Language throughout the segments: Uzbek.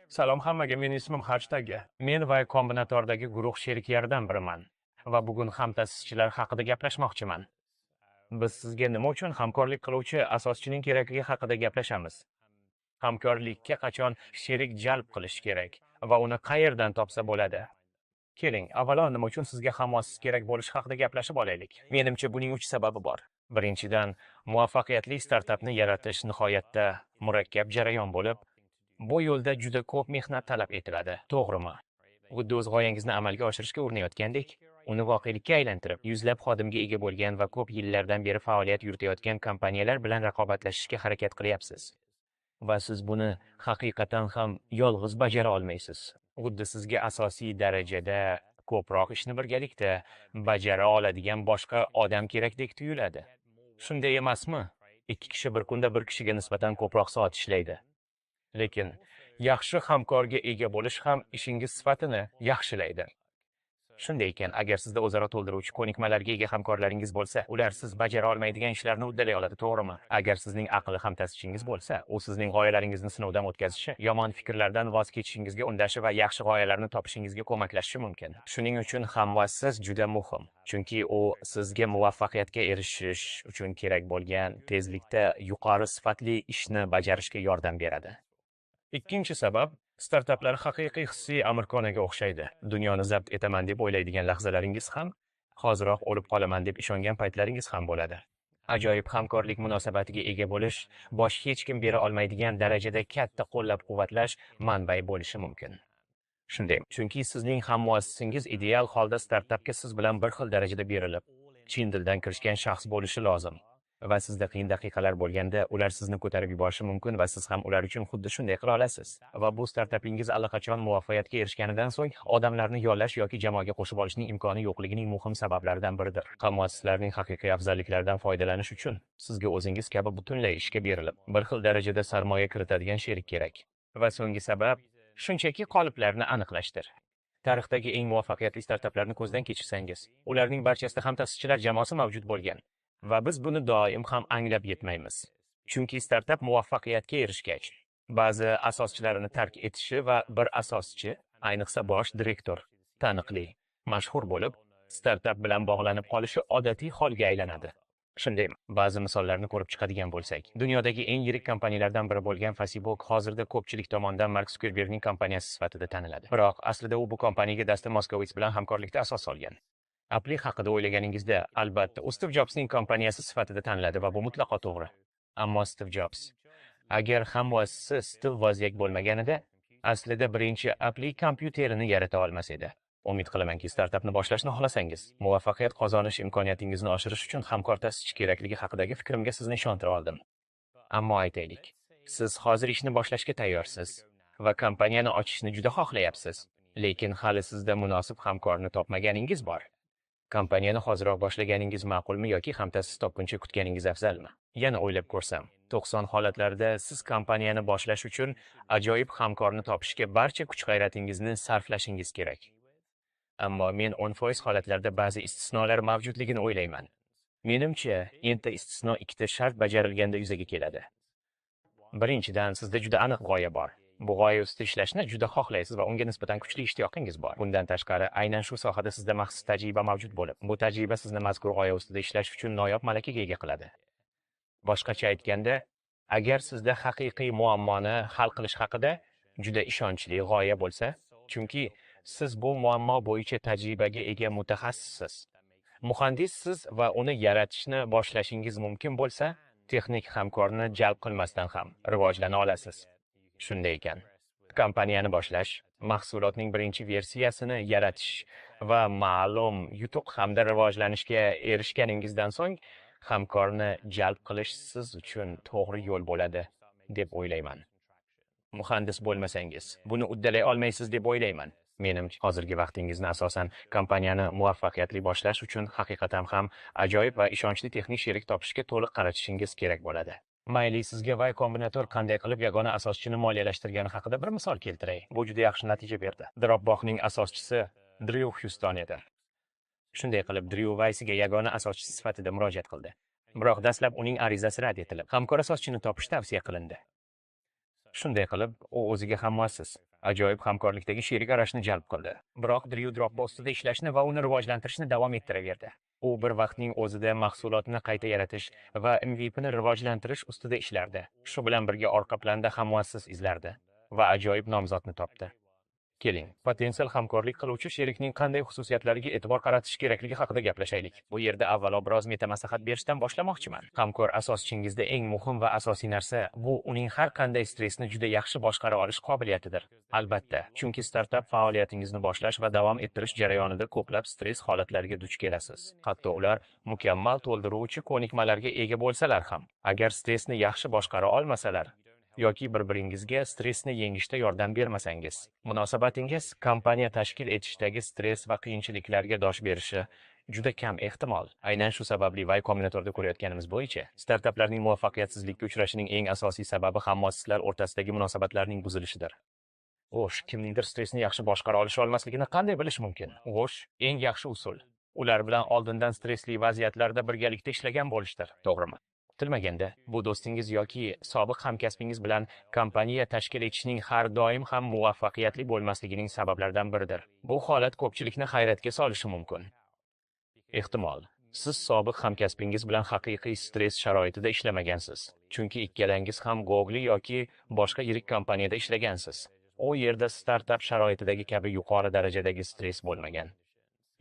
Salom hammaga, mening ismim Hashtag. Men va kombinatordagi guruh sheriklaridan biriman va bugun hamtasischilar haqida gaplashmoqchiman. Biz sizga nima uchun hamkorlik qiluvchi asoschining kerakligi haqida gaplashamiz. Hamkorlikka qachon sherik jalb qilish kerak va uni qayerdan topsa bo'ladi? Keling, avvalo nima uchun sizga hamosis kerak bo'lishi haqida gaplashib olaylik. Menimcha buning 3 sababi bor. Birinchidan, muvaffaqiyatli startapni yaratish nihoyatda murakkab jarayon bo'lib, bu yo'lda juda ko'p mehnat talab etiladi, to'g'rimi? Xuddi o'z g'oyangizni amalga oshirishga urinayotgandek, uni voqelikka aylantirib, yuzlab xodimga ega bo'lgan va ko'p yillardan beri faoliyat yuritayotgan kompaniyalar bilan raqobatlashishga harakat qilyapsiz. Va siz buni haqiqatan ham yolg'iz bajara olmaysiz. Xuddi sizga asosiy darajada ko'proq ishni birgalikda bajara oladigan boshqa odam kerakdek tuyuladi. Shunday emasmi? 2 kishi bir kunda bir kishiga nisbatan ko'proq soat ishlaydi. Lekin yaxshi hamkorga ega bo'lish ham ishingiz sifatini yaxshilaydi. Shunday ekan, agar sizda o'zaro to'ldiruvchi ko'nikmalarga ega hamkorlaringiz bo'lsa, ular siz bajara olmaydigan ishlarni uddalay oladi, to'g'rimi? Agar sizning aqlli hamtasishingiz bo'lsa, u sizning g'oyalaringizni sinovdan o'tkazishi, yomon fikrlardan voz kechishingizga undashi va yaxshi g'oyalarni topishingizga ko'maklashishi mumkin. Shuning uchun hamvasiz juda muhim, chunki u sizga muvaffaqiyatga erishish uchun kerak bo'lgan tezlikda yuqori sifatli ishni bajarishga yordam beradi. Ikkinchi sabab, startaplar haqiqiy hissiy amirkonaga o'xshaydi. Dunyoni zabt etaman deb o'ylaydigan lahzalaringiz ham, hoziroq o'lib qolaman deb ishongan paytlaringiz ham bo'ladi. Ajoyib hamkorlik munosabatiga ega bo'lish, boshqa hech kim bera olmaydigan darajada katta qo'llab-quvvatlash manbai bo'lishi mumkin. Shunday, chunki sizning hammuassisingiz ideal holda startapga siz bilan bir xil darajada berilib, chin dildan kirishgan shaxs bo'lishi lozim. Va sizda qiyin daqiqalar bo'lganda ular sizni ko'tarib yuborishi mumkin va siz ham ular uchun xuddi shunday qila olasiz. Va bu startapingiz allaqachon muvaffaqiyatga erishganidan so'ng odamlarni yollash yoki jamoaga qo'shib olishning imkoni yo'qligining muhim sabablaridan biridir. Hammuassislarning haqiqiy afzalliklaridan foydalanish uchun sizga o'zingiz kabi butunlay ishga berilib, bir xil darajada sarmoya kiritadigan sherik kerak. Va so'nggi sabab shunchaki qoliplarni aniqlashdir. Tarixdagi eng muvaffaqiyatli startaplarni ko'zdan kechirsangiz, ularning barchasida hamtasischilar jamoasi mavjud bo'lgan. Va biz buni doim ham anglab yetmaymiz. Chunki startap muvaffaqiyatga erishgach, ba'zi asoschilarini tark etishi va bir asoschi, ayniqsa bosh direktor, taniqli, mashhur bo'lib, startap bilan bog'lanib qolishi odatiy holga aylanadi. Shunday, ba'zi misollarni ko'rib chiqadigan bo'lsak, dunyodagi eng yirik kompaniyalardan biri bo'lgan Facebook hozirda ko'pchilik tomonidan Mark Zuckerbergning kompaniyasi sifatida taniladi. Biroq aslida u bu kompaniyaga Dustin Moskovitz bilan hamkorlikda asos solgan. Apple haqida o'ylaganingizda, albatta, u Steve Jobsning kompaniyasi sifatida taniladi va bu mutlaqo to'g'ri. Ammo Steve Jobs, agar hammuassisi Steve Wozniak bo'lmaganida, aslida birinchi Apple kompyuterini yarata olmas edi. Umid qilamanki, startapni boshlashni xohlasangiz, muvaffaqiyat qozonish imkoniyatingizni oshirish uchun hamkor ta'sischi kerakligi haqidagi fikrimga sizni ishontira oldim. Ammo aytaylik, siz hozir ishni boshlashga tayyorsiz va kompaniyani ochishni juda xohlayapsiz, lekin hali sizda munosib hamkorni topmaganingiz bor. Kompaniyani hoziroq boshlaganingiz ma'qulmi yoki hamtasis topguncha kutganingiz afzalmi? Yana o'ylab ko'rsam, 90 holatlarda siz kompaniyani boshlash uchun ajoyib hamkorni topishga barcha kuch-g'ayratingizni sarflashingiz kerak. Ammo men 10% holatlarda ba'zi istisnolar mavjudligini o'ylayman. Menimcha, endi istisno ikkita shart bajarilganda yuzaga keladi. Birinchidan, sizda juda aniq g'oya bor. Bu g'oya ustida ishlashni juda xohlaysiz va unga nisbatan kuchli ishtiyoqingiz bor. Bundan tashqari, aynan shu sohada sizda maxsus tajriba mavjud bo'lib, bu tajriba sizni mazkur g'oya ustida ishlash uchun noyob malakaga ega qiladi. Boshqacha aytganda, agar sizda haqiqiy muammoni hal qilish haqida juda ishonchli g'oya bo'lsa, chunki siz bu muammo bo'yicha tajribaga ega mutaxassissiz, muhandissiz va uni yaratishni boshlashingiz mumkin bo'lsa, texnik hamkorni jalb qilmasdan ham rivojlana olasiz. Shunday ekan, kompaniyani boshlash, mahsulotning birinchi versiyasini yaratish va ma'lum yutuq hamda rivojlanishga erishganingizdan so'ng hamkorni jalb qilish siz uchun to'g'ri yo'l bo'ladi deb o'ylayman. Muhandis bo'lmasangiz, buni uddalay olmaysiz deb o'ylayman. Menimcha, hozirgi vaqtingizni asosan kompaniyani muvaffaqiyatli boshlash uchun haqiqatan ham ajoyib va ishonchli texnik sherik topishga to'liq qaratishingiz kerak bo'ladi. Mayli, sizga Y Combinator qanday qilib yagona asoschini moliyalashtirgani haqida bir misol keltiray. Bu juda yaxshi natija berdi. Dropbox'ning asoschisi Drew Houston edi. Shunday qilib, Drew Weissga yagona asoschi sifatida murojaat qildi. Biroq dastlab uning arizasi rad etilib, hamkor asoschini topish tavsiya qilindi. Shunday qilib, u o'ziga ham muassis ajoyib hamkorlikdagi sherik arashni jalb qildi. Biroq Drew Dropbox ustida ishlashni va uni rivojlantirishni davom ettiraverdi. U bir vaqtning o'zida mahsulotni qayta yaratish va MVPni rivojlantirish ustida ishlardi. Shu bilan birga orqa planda ham muassis izlardi va ajoyib nomzodni topdi. Keling, potensial hamkorlik qiluvchi sherikning qanday xususiyatlariga e'tibor qaratish kerakligi haqida gaplashaylik. Bu yerda avvalo biroz meta maslahat berishdan boshlamoqchiman. Hamkor asoschingizda eng muhim va asosiy narsa bu uning har qanday stressni juda yaxshi boshqara olish qobiliyatidir. Albatta, chunki startap faoliyatingizni boshlash va davom ettirish jarayonida ko'plab stress holatlariga duch kelasiz. Hatto ular mukammal to'ldiruvchi ko'nikmalarga ega bo'lsalar ham, agar stressni yaxshi boshqara olmasalar yoki bir-biringizga stressni yengishda yordam bermasangiz, munosabatingiz kompaniya tashkil etishdagi stress va qiyinchiliklarga dosh berishi juda kam ehtimol. Aynan shu sababli Y Combinatorda ko'rayotganimiz bo'yicha, startaplarning muvaffaqiyatsizlikka uchrashining eng asosiy sababi ham muassislar o'rtasidagi munosabatlarning buzilishidir. Xo'sh, kimningdir stressni yaxshi boshqara olish olmasligini qanday bilish mumkin? Xo'sh, eng yaxshi usul ular bilan oldindan stressli vaziyatlarda birgalikda ishlagan bo'lishdir. To'g'rimi? Kutilmaganda, bu do'stingiz yoki sobiq hamkasbingiz bilan kompaniya tashkil etishning har doim ham muvaffaqiyatli bo'lmasligining sabablaridan biridir. Bu holat ko'pchilikni hayratga solishi mumkin. Ehtimol, siz sobiq hamkasbingiz bilan haqiqiy stress sharoitida ishlamagansiz, chunki ikkalangiz ham Google yoki boshqa yirik kompaniyada ishlagansiz. U yerda startap sharoitidagi kabi yuqori darajadagi stress bo'lmagan.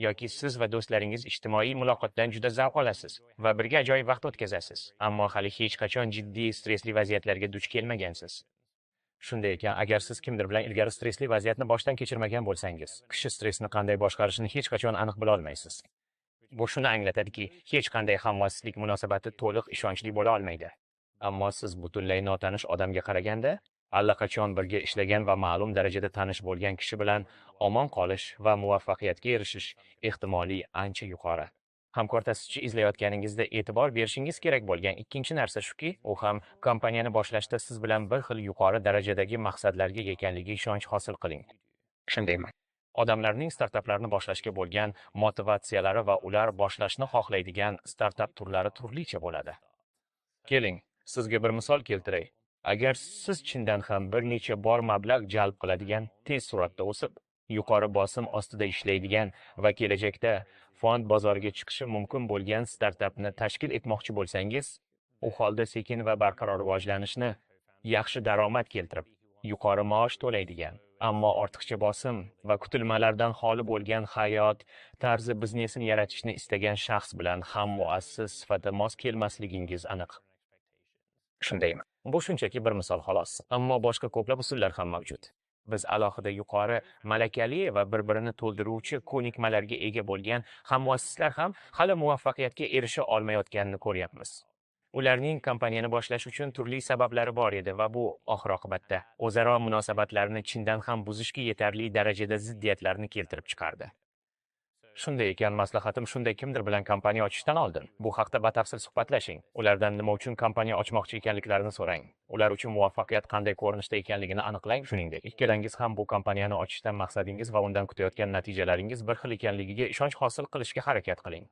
Yoki siz va do'stlaringiz ijtimoiy muloqotdan juda zavq olasiz va birga ajoyib vaqt o'tkazasiz, ammo hali hech qachon jiddiy stressli vaziyatlarga duch kelmagansiz. Shunday ekan, agar siz kimdir bilan ilgari stressli vaziyatni boshdan kechirmagan bo'lsangiz, kishi stressni qanday boshqarishini hech qachon aniq bila olmaysiz. Bu shuni anglatadiki, hech qanday hammuassislik munosabati to'liq ishonchli bo'la olmaydi. Ammo siz butunlay notanish odamga qaraganda, allaqachon birga ishlagan va ma'lum darajada tanish bo'lgan kishi bilan omon qolish va muvaffaqiyatga erishish ehtimoli ancha yuqori. Hamkor ta'sischi izlayotganingizda e'tibor berishingiz kerak bo'lgan ikkinchi narsa shuki, u ham kompaniyani boshlashda siz bilan bir xil yuqori darajadagi maqsadlarga ekanligiga ishonch hosil qiling. Shundaymi? Odamlarning startaplarni boshlashga bo'lgan motivatsiyalari va ular boshlashni xohlaydigan startap turlari turlicha bo'ladi. Keling, sizga bir misol keltiray. Agar siz chindan ham bir necha bor mablag' jalb qiladigan, tez suratda o'sib, yuqori bosim ostida ishlaydigan va kelajakda fond bozoriga chiqishi mumkin bo'lgan startapni tashkil etmoqchi bo'lsangiz, u holda sekin va barqaror rivojlanishni, yaxshi daromad keltirib, yuqori maosh to'laydigan, ammo ortiqcha bosim va kutilmalardan xoli bo'lgan hayot tarzi biznesini yaratishni istagan shaxs bilan ham muassis sifatida mos kelmasligingiz aniq. Shundaymi? Bu shunchaki bir misol xolos, ammo boshqa ko'plab usullar ham mavjud. Biz alohida yuqori malakali va bir-birini to'ldiruvchi ko'nikmalarga ega bo'lgan hammuassislar ham hali muvaffaqiyatga erisha olmayotganini ko'ryapmiz. Ularning kompaniyani boshlash uchun turli sabablari bor edi va bu oxir oqibatda o'zaro munosabatlarni chindan ham buzishga yetarli darajada ziddiyatlarni keltirib chiqardi. Shunday ekan, maslahatim shunday, kimdir bilan kompaniya ochishdan oldin bu haqda batafsil suhbatlashing. Ulardan nima uchun kompaniya ochmoqchi ekanliklarini so'rang. Ular uchun muvaffaqiyat qanday ko'rinishda ekanligini aniqlang. Shuningdek, ikkalangiz ham bu kompaniyani ochishdan maqsadingiz va undan kutayotgan natijalaringiz bir xil ekanligiga ishonch hosil qilishga harakat qiling.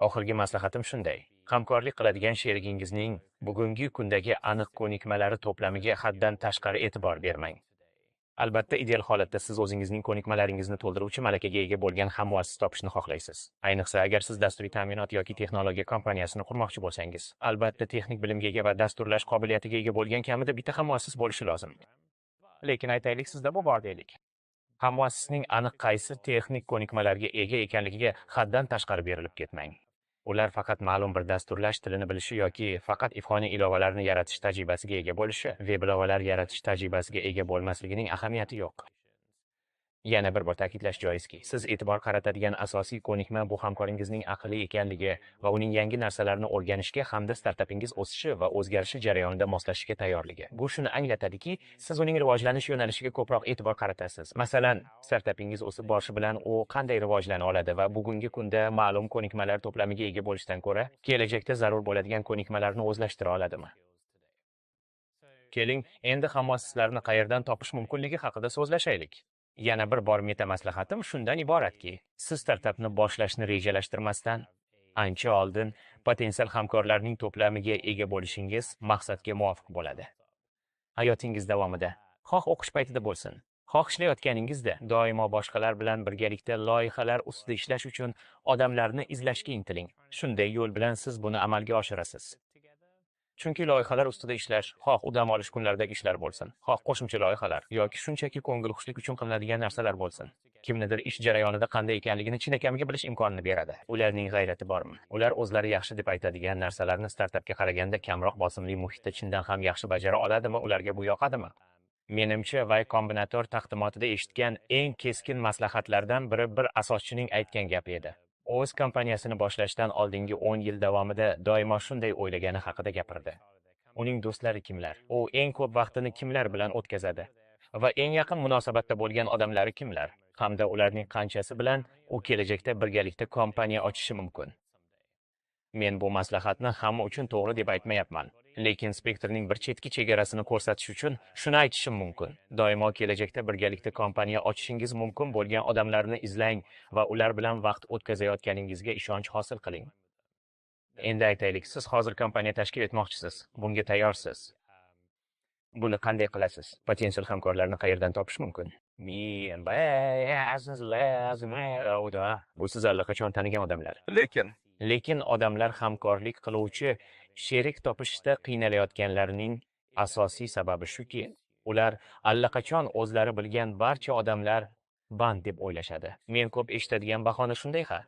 Oxirgi maslahatim shunday: hamkorlik qiladigan sherigingizning bugungi kundagi aniq ko'nikmalari to'plamiga haddan tashqari e'tibor bermang. Albatta, ideal holatda siz o'zingizning ko'nikmalaringizni to'ldiruvchi malakaga ega bo'lgan hammuassis topishni xohlaysiz. Ayniqsa agar siz dasturiy ta'minot yoki texnologiya kompaniyasini qurmoqchi bo'lsangiz, albatta texnik bilimga ega va dasturlash qobiliyatiga ega bo'lgan kamida bitta hammuassis bo'lishi lozim. Lekin aytaylik, sizda bu bor deylik. Hammuassisning aniq qaysi texnik ko'nikmalarga ega ekanligiga haddan tashqari berilib ketmang. Ular faqat ma'lum bir dasturlash tilini bilishi yoki faqat ifhoniy ilovalarni yaratish tajribasiga ega bo'lishi, veb ilovalar yaratish tajribasiga ega bo'lmasligining ahamiyati yo'q. Yana bir bor ta'kidlash joizki, siz e'tibor qaratadigan asosiy ko'nikma bu hamkoringizning aqlli ekanligi va uning yangi narsalarni o'rganishga hamda startapingiz o'sishi va o'zgarishi jarayonida moslashishga tayyorligi. Bu shuni anglatadiki, siz uning rivojlanish yo'nalishiga ko'proq e'tibor qaratasiz. Masalan, startapingiz o'sib borishi bilan u qanday rivojlana oladi va bugungi kunda ma'lum ko'nikmalar to'plamiga ega bo'lishdan ko'ra, kelajakda zarur bo'ladigan ko'nikmalarni o'zlashtira oladimi? Keling, endi hammuassislarni qayerdan topish mumkinligi haqida so'zlashaylik. Yana bir bor meta maslahatim shundan iboratki, siz startapni boshlashni rejalashtirmasdan ancha oldin potensial hamkorlarning to'plamiga ega bo'lishingiz maqsadga muvofiq bo'ladi. Hayotingiz davomida, xoh o'qish paytida bo'lsin, Xoh ishlayotganingizda doimo boshqalar bilan birgalikda loyihalar ustida ishlash uchun odamlarni izlashga intiling. Shunday yo'l bilan siz buni amalga oshirasiz. Chunki loyihalar ustida ishlash, xoh u dam olish kunlaridagi ishlar bo'lsin, xoh qo'shimcha loyihalar yoki shunchaki ko'ngilxushlik uchun qilinadigan narsalar bo'lsin, kimnidir ish jarayonida qanday ekanligini chinakamiga bilish imkonini beradi. Ularning g'ayrati bormi? Ular o'zlari yaxshi deb aytadigan narsalarni startapga qaraganda kamroq bosimli muhitda chindan ham yaxshi bajara oladimi? Ularga bu yoqadimi? Menimcha, Y Combinator taqdimotida eshitgan eng keskin maslahatlardan biri bir asoschining aytgan gapi edi. O'z kompaniyasini boshlashdan oldingi 10 yil davomida doimo shunday o'ylagani haqida gapirdi. Uning do'stlari kimlar? U eng ko'p vaqtini kimlar bilan o'tkazadi? Va eng yaqin munosabatda bo'lgan odamlari kimlar? Hamda ularning qanchasi bilan u kelajakda birgalikda kompaniya ochishi mumkin? Men bu maslahatni hamma uchun to'g'ri deb aytmayapman. Lekin spektrning bir chetki chegarasini ko'rsatish uchun shuni aytishim mumkin. Doimo kelajakda birgalikda kompaniya ochishingiz mumkin bo'lgan odamlarni izlang va ular bilan vaqt o'tkazayotganingizga ishonch hosil qiling. Endi aytaylik, siz hozir kompaniya tashkil etmoqchisiz. Bunga tayyorsiz. Buni qanday qilasiz? Potensial hamkorlarni qayerdan topish mumkin? Bu siz allaqachon tanigan odamlar. Lekin odamlar hamkorlik qiluvchi sherik topishda qiynalayotganlarning asosiy sababi shuki, ular allaqachon o'zlari bilgan barcha odamlar band deb o'ylashadi. Men ko'p eshitadigan bahona shunday-ha.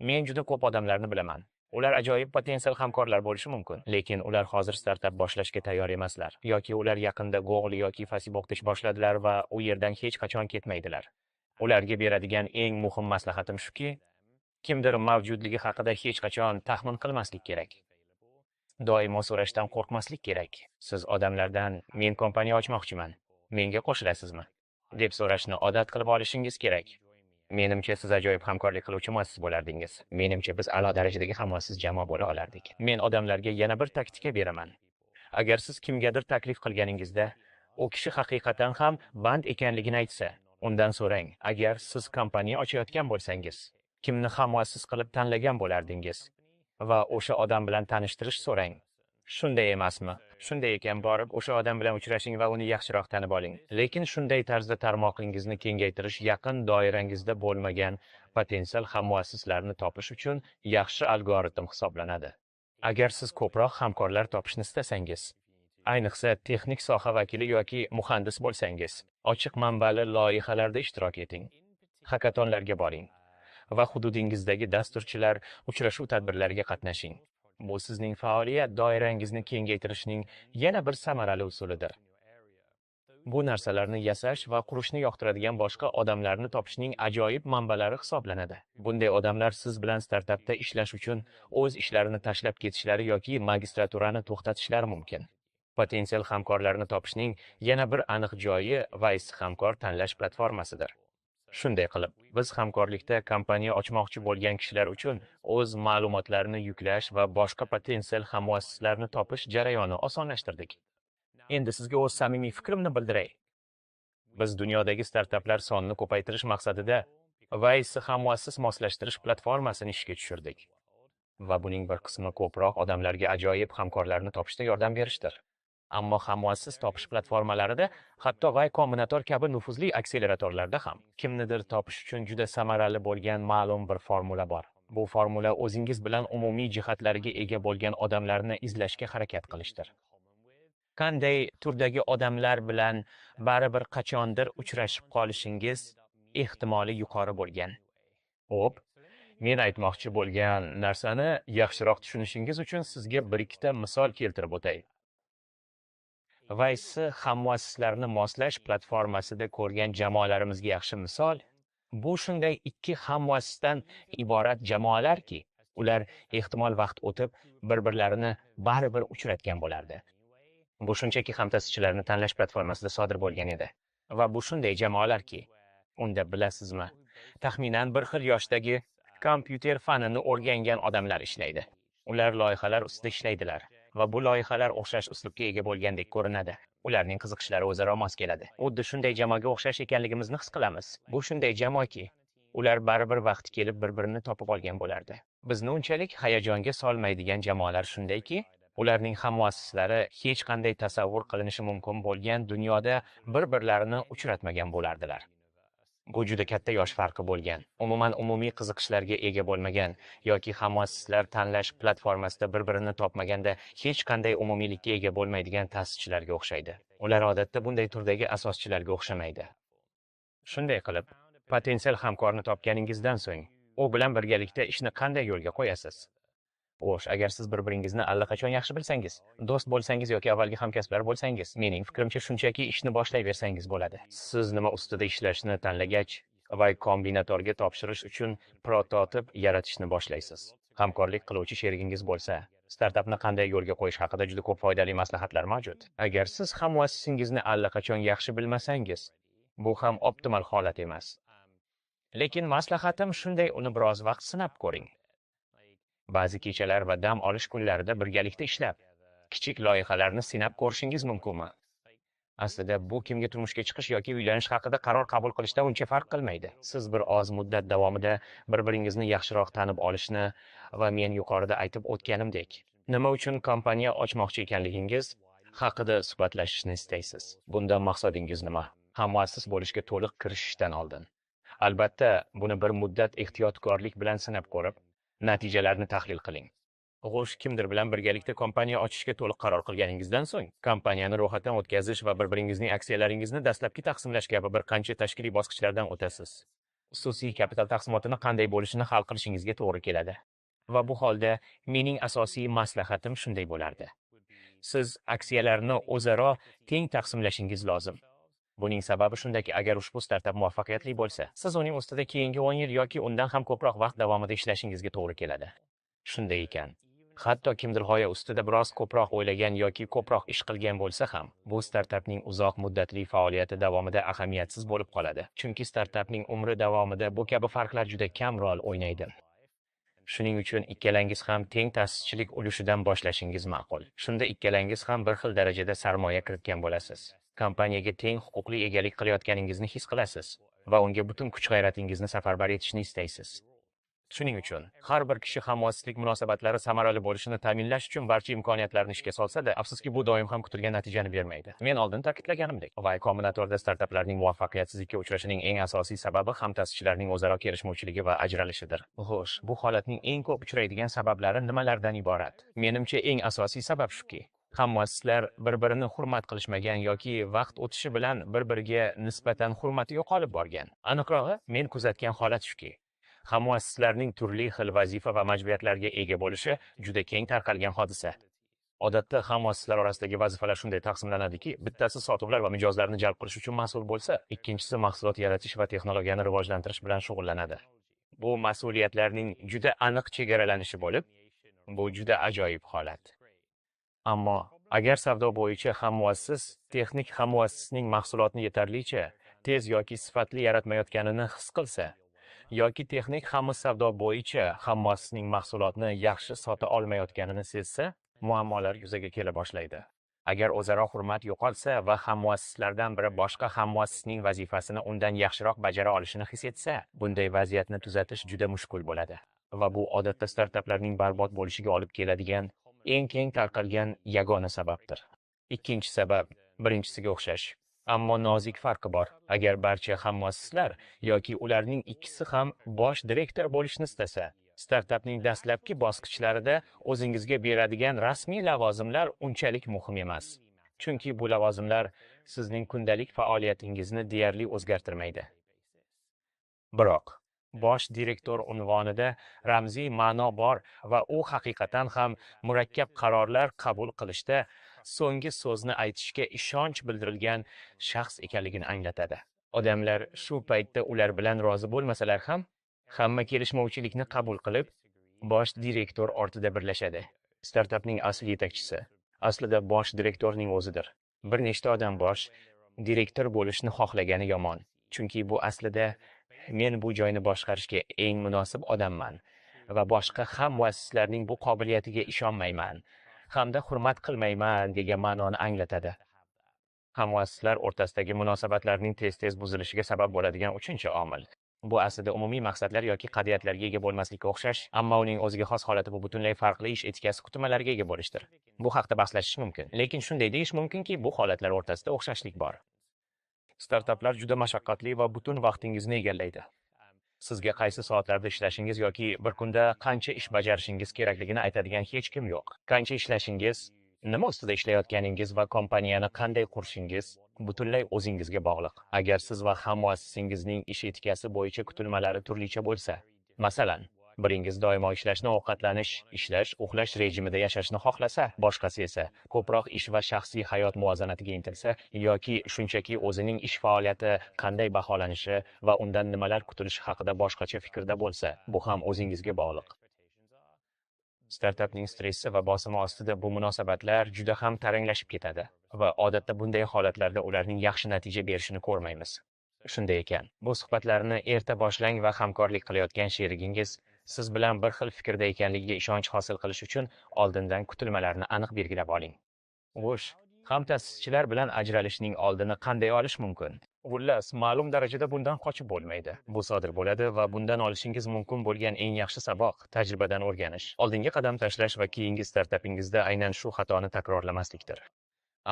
Men juda ko'p odamlarni bilaman. Ular ajoyib potensial hamkorlar bo'lishi mumkin, lekin ular hozir startap boshlashga tayyor emaslar, yoki ular yaqinda Google yoki Facebook ish boshladilar va u yerdan hech qachon ketmaydilar. Ularga beradigan eng muhim maslahatim shuki, kimdir mavjudligi haqida hech qachon taxmin qilmaslik kerak. Doimo so'rashdan qo'rqmaslik kerak. Siz odamlardan "Men kompaniya ochmoqchiman, menga qo'shilasizmi?" deb so'rashni odat qilib olishingiz kerak. Menimcha, siz ajoyib hamkorlik qiluvchi muassis bo'lardingiz. Menimcha, biz a'lo darajadagi hammasiz jamoa bo'la olardik. Men odamlarga yana bir taktika beraman. Agar siz kimgadir taklif qilganingizda, u kishi haqiqatan ham band ekanligini aytsa, undan so'rang. Agar siz kompaniya ochayotgan bo'lsangiz, kimni ham muassis qilib tanlagan bo'lardingiz? Va o'sha odam bilan tanishtirish so'rang. Shunday emasmi? Shunday ekan, borib o'sha odam bilan uchrashing va uni yaxshiroq tanib oling. Lekin shunday tarzda tarmoqingizni kengaytirish yaqin doirangizda bo'lmagan potensial hammuassislarni topish uchun yaxshi algoritm hisoblanadi. Agar siz ko'proq hamkorlar topishni istasangiz, ayniqsa texnik soha vakili yoki muhandis bo'lsangiz, ochiq manbali loyihalarda ishtirok eting. Hakatonlarga boring va hududingizdagi dasturchilar uchrashuv tadbirlariga qatnashing. Bu sizning faoliyat doirangizni kengaytirishning yana bir samarali usulidir. Bu narsalarni yasash va qurishni yoqtiradigan boshqa odamlarni topishning ajoyib manbalari hisoblanadi. Bunday odamlar siz bilan startapda ishlash uchun o'z ishlarini tashlab ketishlari yoki magistraturani to'xtatishlari mumkin. Potensial hamkorlarni topishning yana bir aniq joyi Wise hamkor tanlash platformasidir. Shunday qilib, biz hamkorlikda kompaniya ochmoqchi bo'lgan kishilar uchun o'z ma'lumotlarini yuklash va boshqa potensial hammuassislarni topish jarayonini osonlashtirdik. Endi sizga o'z samimiy fikrimni bildiray. Biz dunyodagi startaplar sonini ko'paytirish maqsadida Wise hammuassis moslashtirish platformasini ishga tushirdik. Va buning bir qismi ko'proq odamlarga ajoyib hamkorlarni topishda yordam berishdir. Ammo hammuassis topish platformalarida, hatto Y Combinator kabi nufuzli akseleratorlarda ham kimnidir topish uchun juda samarali bo'lgan ma'lum bir formula bor. Bu formula o'zingiz bilan umumiy jihatlariga ega bo'lgan odamlarni izlashga harakat qilishdir. Qanday turdagi odamlar bilan baribir qachondir uchrashib qolishingiz ehtimoli yuqori bo'lgan. Xo'p, men aytmoqchi bo'lgan narsani yaxshiroq tushunishingiz uchun sizga bir ikkita misol keltirib o'tay. Wise hammuassislarni moslash platformasida ko'rgan jamoalarimizga yaxshi misol bu shunday ikki hammuassisdan iborat jamoalarki, ular ehtimol vaqt o'tib bir-birlarini baribir uchratgan bo'lardi. Bu shunchaki hamtasischilarni tanlash platformasida sodir bo'lgan edi. Va bu shunday jamoalarki, unda bilasizmi, taxminan bir xil yoshdagi kompyuter fanini o'rgangan odamlar ishlaydi. Ular loyihalar ustida ishlaydilar. Va bu loyihalar o'xshash uslubga ega bo'lgandek ko'rinadi. Ularning qiziqishlari o'zaro mos keladi. Xuddi shunday jamoaga o'xshash ekanligimizni his qilamiz. Bu shunday jamoaki, ular baribir vaqti kelib bir-birini topib olgan bo'lardi. Bizni unchalik hayajonga solmaydigan jamoalar shundayki, ularning ham muassislari hech qanday tasavvur qilinishi mumkin bo'lgan dunyoda bir-birlarini uchratmagan bo'lardilar. Bu juda katta yosh farqi bo'lgan, umuman umumiy qiziqishlarga ega bo'lmagan yoki ham muassislar tanlash platformasida bir-birini topmaganda hech qanday umumiylikka ega bo'lmaydigan ta'sischilarga o'xshaydi. Ular odatda bunday turdagi asoschilarga o'xshamaydi. Shunday qilib, potensial hamkorni topganingizdan so'ng, u bilan birgalikda ishni qanday yo'lga qo'yasiz? Xo'sh, agar siz bir-biringizni allaqachon yaxshi bilsangiz, do'st bo'lsangiz yoki avvalgi hamkasblar bo'lsangiz, mening fikrimcha shunchaki ishni boshlayversangiz bo'ladi. Siz nima ustida ishlashni tanlagach va kombinatorga topshirish uchun prototip yaratishni boshlaysiz. Hamkorlik qiluvchi sherigingiz bo'lsa, startapni qanday yo'lga qo'yish haqida juda ko'p foydali maslahatlar mavjud. Agar siz ham muassisingizni allaqachon yaxshi bilmasangiz, bu ham optimal holat emas. Lekin maslahatim shunday, uni biroz vaqt sinab ko'ring. Ba'zi kechalar va dam olish kunlarida birgalikda ishlab, kichik loyihalarni sinab ko'rishingiz mumkinmi? Aslida bu kimga turmushga chiqish yoki uylanish haqida qaror qabul qilishda uncha farq qilmaydi. Siz bir oz muddat davomida bir-biringizni yaxshiroq tanib olishni va men yuqorida aytib o'tganimdek, nima uchun kompaniya ochmoqchi ekanligingiz haqida suhbatlashishni istaysiz. Bundan maqsadingiz nima? Ham muassis bo'lishga to'liq kirishishdan oldin. Albatta, buni bir muddat ehtiyotkorlik bilan sinab ko'rib, natijalarni tahlil qiling. Xo'sh, kimdir bilan birgalikda kompaniya ochishga to'liq qaror qilganingizdan so'ng, kompaniyani ro'yxatdan o'tkazish va bir-biringizning aksiyalaringizni dastlabki taqsimlash kabi bir qancha tashkiliy bosqichlardan o'tasiz. Xususiy kapital taqsimotini qanday bo'lishini hal qilishingizga to'g'ri keladi. Va bu holda mening asosiy maslahatim shunday bo'lardi. Siz aksiyalarni o'zaro teng taqsimlashingiz lozim. Buning sababi shundaki, agar ushbu startap muvaffaqiyatli bo'lsa, siz uning ustida keyingi 10 yil yoki undan ham ko'proq vaqt davomida ishlashingizga to'g'ri keladi. Shunday ekan, hatto kimdir g'oya ustida biroz ko'proq o'ylagan yoki ko'proq ish qilgan bo'lsa ham, bu startapning uzoq muddatli faoliyati davomida ahamiyatsiz bo'lib qoladi. Chunki startapning umri davomida bu kabi farqlar juda kam rol o'ynaydi. Shuning uchun ikkalangiz ham teng ta'sischilik ulushidan boshlashingiz ma'qul. Shunda ikkalangiz ham bir xil darajada sarmoya kiritgan bo'lasiz. Kompaniyaga teng huquqli egalik qilayotganingizni his qilasiz va unga butun kuch-g'ayratingizni safarbar etishni istaysiz. Shuning uchun har bir kishi ham muassislik munosabatlari samarali bo'lishini ta'minlash uchun barcha imkoniyatlarni ishga solsa-da, afsuski bu doim ham kutilgan natijani bermaydi. Men oldin ta'kidlaganimdek, Y Combinatorda startaplarning muvaffaqiyatsizlikka uchrashining eng asosiy sababi ham ta'sischilarning o'zaro kelishmovchiligi va ajralishidir. Xo'sh, bu holatning eng ko'p uchraydigan sabablari nimalardan iborat? Menimcha eng asosiy sabab shuki, ham muassislar bir-birini hurmat qilishmagan yoki vaqt o'tishi bilan bir-biriga nisbatan hurmati yo'qolib borgan. Aniqrog'i, men kuzatgan holat shuki, ham muassislarning turli xil vazifa va majburiyatlarga ega bo'lishi juda keng tarqalgan hodisa. Odatda ham muassislar orasidagi vazifalar shunday taqsimlanadiki, bittasi sotuvlar va mijozlarni jalb qilish uchun mas'ul bo'lsa, ikkinchisi mahsulot yaratish va texnologiyani rivojlantirish bilan shug'ullanadi. Bu mas'uliyatlarning juda aniq chegaralanishi bo'lib, bu juda ajoyib holat. Ammo agar savdo bo'yicha ham muassis texnik ham muassisning mahsulotni yetarlicha tez yoki sifatli yaratmayotganini his qilsa, yoki texnik ham savdo bo'yicha ham muassisning mahsulotni yaxshi sota olmayotganini sezsa, muammolar yuzaga kela boshlaydi. Agar o'zaro hurmat yo'qolsa va ham muassislardan biri boshqa ham muassisning vazifasini undan yaxshiroq bajara olishini his etsa, bunday vaziyatni tuzatish juda mushkul bo'ladi. Va bu odatda startaplarning barbod bo'lishiga olib keladigan eng keng tarqalgan yagona sababdir. Ikkinchi sabab birinchisiga o'xshash, ammo nozik farqi bor. Agar barcha ham muassislar yoki ularning ikkisi ham bosh direktor bo'lishni istasa, startapning dastlabki bosqichlarida o'zingizga beradigan rasmiy lavozimlar unchalik muhim emas. Chunki bu lavozimlar sizning kundalik faoliyatingizni deyarli o'zgartirmaydi. Biroq bosh direktor unvonida ramziy ma'no bor va u haqiqatan ham murakkab qarorlar qabul qilishda so'nggi so'zni aytishga ishonch bildirilgan shaxs ekanligini anglatadi. Odamlar shu paytda ular bilan rozi bo'lmasalar ham, hamma kelishmovchilikni qabul qilib, bosh direktor ortida birlashadi. Startapning asl yetakchisi aslida bosh direktorning o'zidir. Bir nechta odam bosh direktor bo'lishni xohlagani yomon. Chunki bu aslida men bu joyni boshqarishga eng munosib odamman va boshqa ham muassislarning bu qobiliyatiga ishonmayman hamda hurmat qilmayman degan ma'noni anglatadi. Ham muassislar o'rtasidagi munosabatlarning tez-tez buzilishiga sabab bo'ladigan uchinchi omil Bu aslida umumiy maqsadlar yoki qadriyatlarga ega bo'lmaslikka o'xshash, ammo uning o'ziga xos holati bu butunlay farqli ish etikasi kutilmalariga ega bo'lishdir. Bu haqda bahslashish mumkin, lekin shunday deyish mumkinki, bu holatlar o'rtasida o'xshashlik bor. Startaplar juda mashaqqatli va butun vaqtingizni egallaydi. Sizga qaysi soatlarda ishlashingiz yoki bir kunda qancha ish bajarishingiz kerakligini aytadigan hech kim yo'q. Qancha ishlashingiz, nima ustida ishlayotganingiz va kompaniyani qanday qurishingiz butunlay o'zingizga bog'liq. Agar siz va hammuassisingizning ish etikasi bo'yicha kutilmalari turlicha bo'lsa, masalan, biringiz doimo ishlashni, ovqatlanish, ishlash, uxlash rejimida yashashni xohlasa, boshqasi esa ko'proq ish va shaxsiy hayot muvozanatiga intilsa yoki shunchaki o'zining ish faoliyati qanday baholanishi va undan nimalar kutilishi haqida boshqacha fikrda bo'lsa, bu ham o'zingizga bog'liq. Startapning stressi va bosimi ostida bu munosabatlar juda ham taranglashib ketadi va odatda bunday holatlarda ularning yaxshi natija berishini ko'rmaymiz. Shunday ekan, bu suhbatlarni erta boshlang va hamkorlik qilayotgan sherigingiz siz bilan bir xil fikrda ekanligiga ishonch hosil qilish uchun oldindan kutilmalarni aniq belgilab oling. Xo'sh, hamtasischilar bilan ajralishning oldini qanday olish mumkin? Xullas, ma'lum darajada bundan qochib bo'lmaydi. Bu sodir bo'ladi va bundan olishingiz mumkin bo'lgan eng yaxshi saboq tajribadan o'rganish. Oldinga qadam tashlash va keyingi startapingizda aynan shu xatoni takrorlamaslikdir.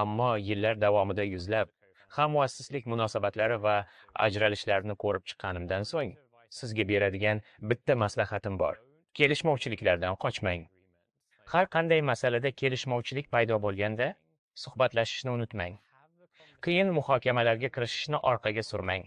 Ammo yillar davomida yuzlab hammuassislik munosabatlari va ajralishlarni ko'rib chiqqanimdan so'ng sizga beradigan bitta maslahatim bor. Kelishmovchiliklardan qochmang. Har qanday masalada kelishmovchilik paydo bo'lganda suhbatlashishni unutmang. Qiyin muhokamalarga kirishishni orqaga surmang.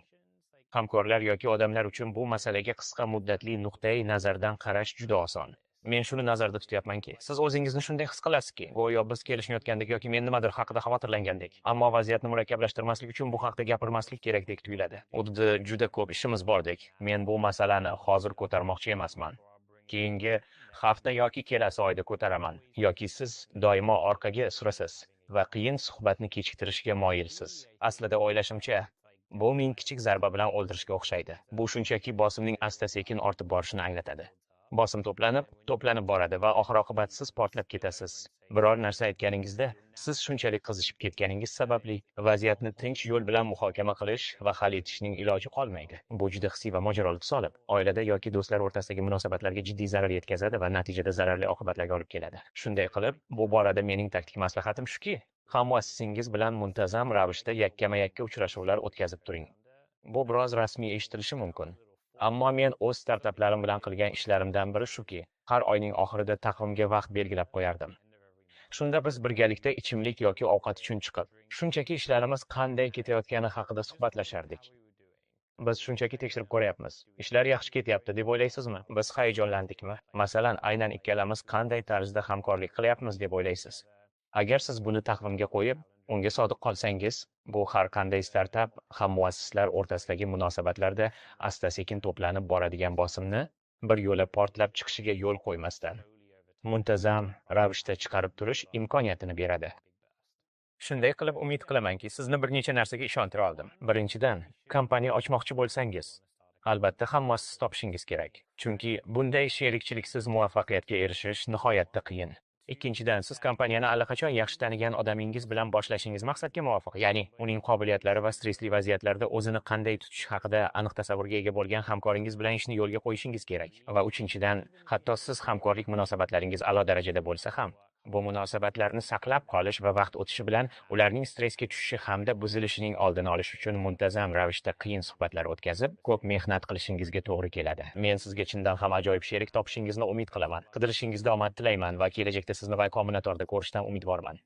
Hamkorlar yoki odamlar uchun bu masalaga qisqa muddatli nuqtai nazardan qarash juda oson. Men shuni nazarda tutyapmanki, siz o'zingizni shunday his qilasizki, go'yo biz kelishmayotgandek yoki men nimadir haqida xavotirlangandek. Ammo vaziyatni murakkablashtirmaslik uchun bu haqda gapirmaslik kerakdek tuyuladi. Xuddi juda ko'p ishimiz bordek. Men bu masalani hozir ko'tarmoqchi emasman. Keyingi hafta yoki kelasi oyda ko'taraman. Yoki siz doimo orqaga surasiz va qiyin suhbatni kechiktirishga moyilsiz. Aslida o'ylashimcha, bu meni kichik zarba bilan o'ldirishga o'xshaydi. Bu shunchaki bosimning asta-sekin ortib borishini anglatadi. Bosim to'planib boradi va oxir-oqibat siz portlab ketasiz. Biror narsa aytganingizda, siz shunchalik qizishib ketganingiz sababli vaziyatni tinch yo'l bilan muhokama qilish va hal etishning iloji qolmaydi. Bu juda hissiy va mojaroli tus olib, oilada yoki do'stlar o'rtasidagi munosabatlarga jiddiy zarar yetkazadi va natijada zararli oqibatlarga olib keladi. Shunday qilib, bu borada mening taktik maslahatim shuki, hammuassisingiz bilan muntazam ravishda yakkama-yakka uchrashuvlar o'tkazib turing. Bu biroz rasmiy eshitilishi mumkin. Ammo men o'z startaplarim bilan qilgan ishlarimdan biri shuki, har oyning oxirida taqvimga vaqt belgilab qo'yardim. Shunda biz birgalikda ichimlik yoki ovqat uchun chiqib, shunchaki ishlarimiz qanday ketayotgani haqida suhbatlashardik. Biz shunchaki tekshirib ko'ryapmiz. Ishlar yaxshi ketyapti deb o'ylaysizmi? Biz hayajonlandikmi? Masalan, aynan ikkalamiz qanday tarzda hamkorlik qilyapmiz deb o'ylaysiz? Agar siz buni taqvimga qo'yib, unga sodiq qolsangiz, bu har qanday startap hammuassislar o'rtasidagi munosabatlarda asta-sekin to'planib boradigan bosimni bir yo'la portlab chiqishiga yo'l qo'ymasdan muntazam ravishda chiqarib turish imkoniyatini beradi. Shunday qilib, umid qilamanki, sizni bir necha narsaga ishontira oldim. Birinchidan, kompaniya ochmoqchi bo'lsangiz, albatta hammuassis topishingiz kerak. Chunki bunday sherikchiliksiz muvaffaqiyatga erishish nihoyatda qiyin. Ikkinchidan, siz kompaniyani allaqachon yaxshi tanigan odamingiz bilan boshlashingiz maqsadga muvofiq, ya'ni uning qobiliyatlari va stressli vaziyatlarda o'zini qanday tutish haqida aniq tasavvurga ega bo'lgan hamkoringiz bilan ishni yo'lga qo'yishingiz kerak. Va uchinchidan, hatto siz hamkorlik munosabatlaringiz a'lo darajada bo'lsa ham, bu munosabatlarni saqlab qolish va vaqt o'tishi bilan ularning stressga tushishi hamda buzilishining oldini olish uchun muntazam ravishda qiyin suhbatlar o'tkazib, ko'p mehnat qilishingizga to'g'ri keladi. Men sizga chindan ham ajoyib sherik topishingizni umid qilaman. Qidirishingizda omad tilayman va kelajakda sizni Y Combinatorda ko'rishdan umidvorman.